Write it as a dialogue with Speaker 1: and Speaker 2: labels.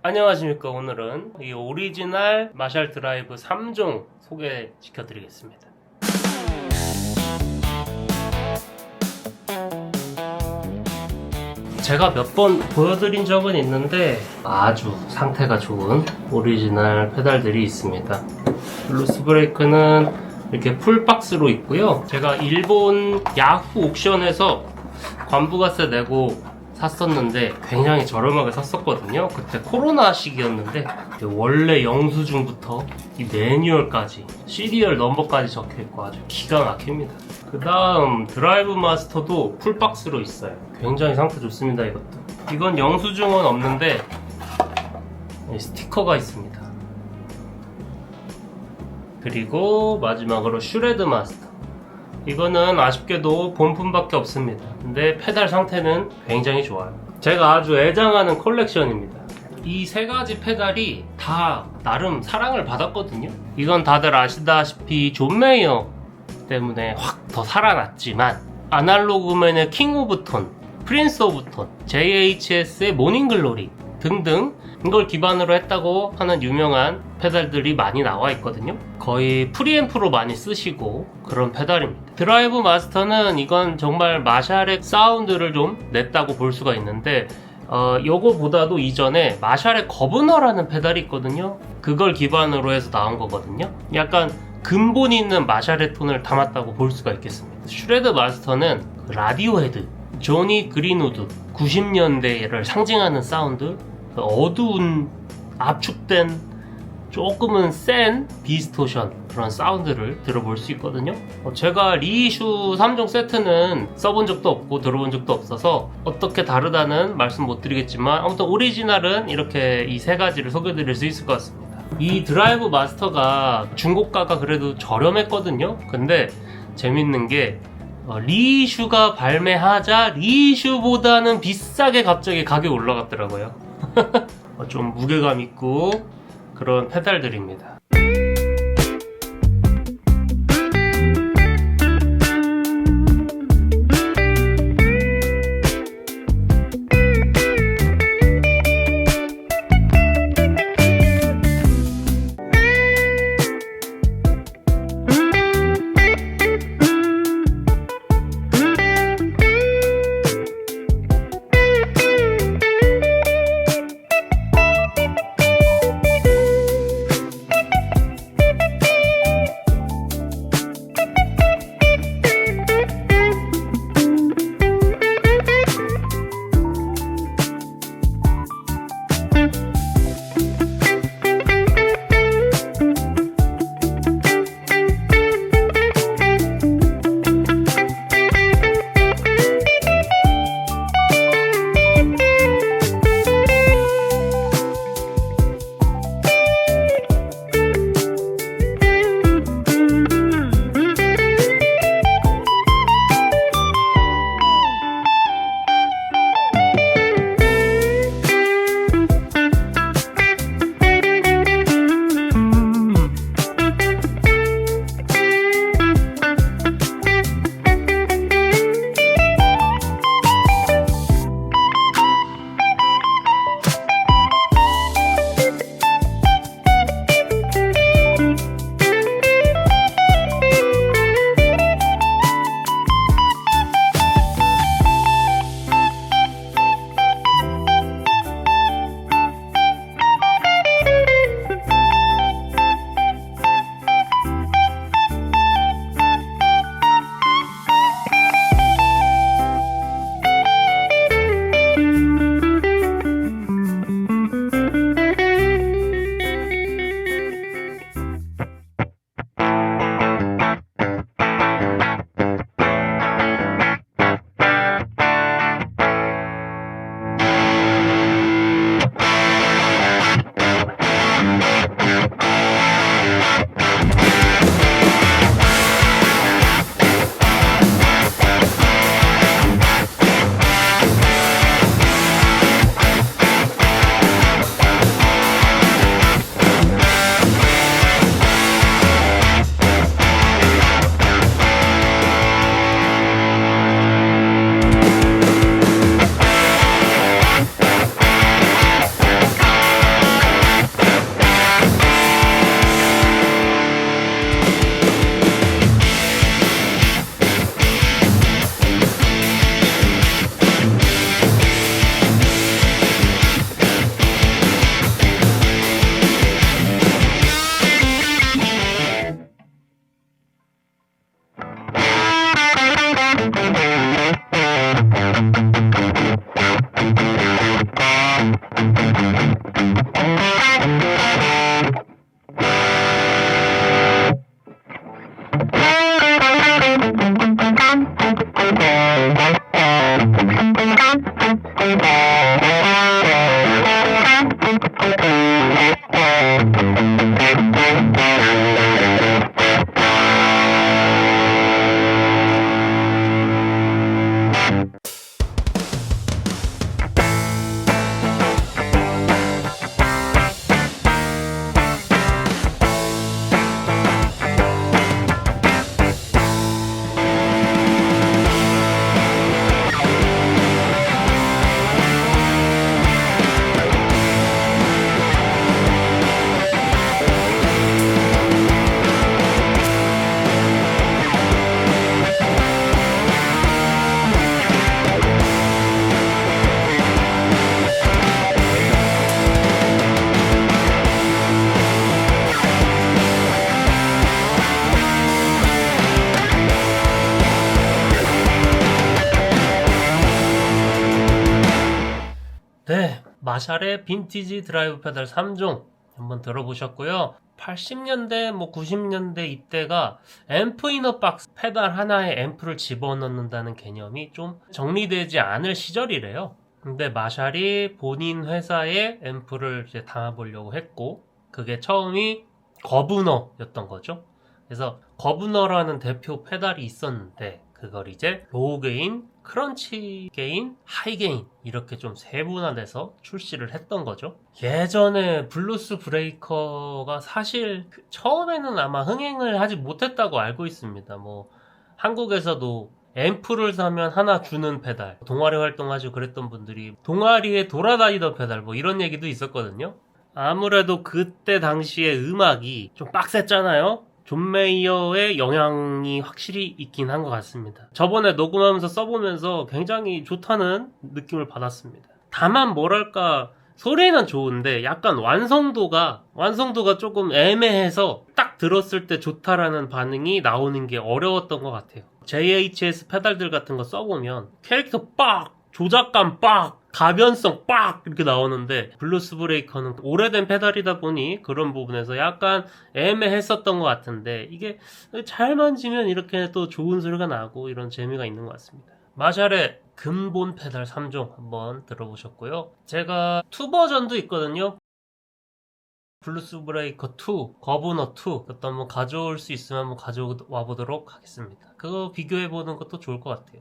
Speaker 1: 안녕하십니까. 오늘은 이 오리지널 마샬 드라이브 3종 소개시켜 드리겠습니다. 제가 몇 번 보여드린 적은 있는데 아주 상태가 좋은 오리지널 페달들이 있습니다. 블루스 브레이크는 이렇게 풀박스로 있고요. 제가 일본 야후 옥션에서 관부가세 내고 샀었는데 굉장히 저렴하게 샀었거든요. 그때 코로나 시기였는데 원래 영수증부터 이 매뉴얼까지 시리얼 넘버까지 적혀있고 아주 기가 막힙니다. 그 다음 드라이브 마스터도 풀박스로 있어요. 굉장히 상태 좋습니다. 이것도. 이건 영수증은 없는데 스티커가 있습니다. 그리고 마지막으로 슈레드 마스터. 이거는 아쉽게도 본품밖에 없습니다. 근데 페달 상태는 굉장히 좋아요. 제가 아주 애장하는 컬렉션입니다. 이 세 가지 페달이 다 나름 사랑을 받았거든요. 이건 다들 아시다시피 존 메이어 때문에 확 더 살아났지만 아날로그맨의 킹 오브 톤, 프린스 오브 톤, JHS의 모닝글로리 등등 이걸 기반으로 했다고 하는 유명한 페달들이 많이 나와 있거든요. 거의 프리앰프로 많이 쓰시고 그런 페달입니다. 드라이브 마스터는 이건 정말 마샬의 사운드를 좀 냈다고 볼 수가 있는데 요거보다도 이전에 마샬의 거브너라는 페달이 있거든요. 그걸 기반으로 해서 나온 거거든요. 약간 근본 있는 마샬의 톤을 담았다고 볼 수가 있겠습니다. 슈레드 마스터는 라디오헤드, 조니 그린우드 90년대를 상징하는 사운드, 어두운 압축된 조금은 센 디스토션 그런 사운드를 들어볼 수 있거든요. 제가 리이슈 3종 세트는 써본 적도 없고 들어본 적도 없어서 어떻게 다르다는 말씀 못 드리겠지만 아무튼 오리지널은 이렇게 이 세 가지를 소개드릴 수 있을 것 같습니다. 이 드라이브 마스터가 중고가가 그래도 저렴했거든요. 근데 재밌는 게 리이슈가 발매하자 리이슈보다는 비싸게 갑자기 가격이 올라갔더라고요. 좀 무게감 있고 그런 페달들입니다. 네, 마샬의 빈티지 드라이브 페달 3종 한번 들어보셨고요. 80년대, 90년대 이때가 앰프 이너 박스 페달 하나에 앰프를 집어넣는다는 개념이 좀 정리되지 않을 시절이래요. 근데 마샬이 본인 회사에 앰프를 이제 담아보려고 했고, 그게 처음이 거브너였던 거죠. 그래서 거브너라는 대표 페달이 있었는데, 그걸 이제 로우 게인, 크런치 게인, 하이 게인 이렇게 좀 세분화돼서 출시를 했던 거죠. 예전에 블루스 브레이커가 사실 처음에는 아마 흥행을 하지 못했다고 알고 있습니다. 한국에서도 앰프를 사면 하나 주는 페달, 동아리 활동하시고 그랬던 분들이 동아리에 돌아다니던 페달 이런 얘기도 있었거든요. 아무래도 그때 당시에 음악이 좀 빡셌잖아요. 존 메이어의 영향이 확실히 있긴 한 것 같습니다. 저번에 녹음하면서 써보면서 굉장히 좋다는 느낌을 받았습니다. 다만 뭐랄까 소리는 좋은데 약간 완성도가 조금 애매해서 딱 들었을 때 좋다라는 반응이 나오는 게 어려웠던 것 같아요. JHS 페달들 같은 거 써보면 캐릭터 빡! 조작감 빡! 가변성 빡! 이렇게 나오는데 블루스 브레이커는 오래된 페달이다 보니 그런 부분에서 약간 애매했었던 것 같은데 이게 잘 만지면 이렇게 또 좋은 소리가 나고 이런 재미가 있는 것 같습니다. 마샬의 근본 페달 3종 한번 들어보셨고요. 제가 2 버전도 있거든요. 블루스 브레이커 2, 거브너 2 그것도 한번 가져올 수 있으면 한번 가져와 보도록 하겠습니다. 그거 비교해 보는 것도 좋을 것 같아요.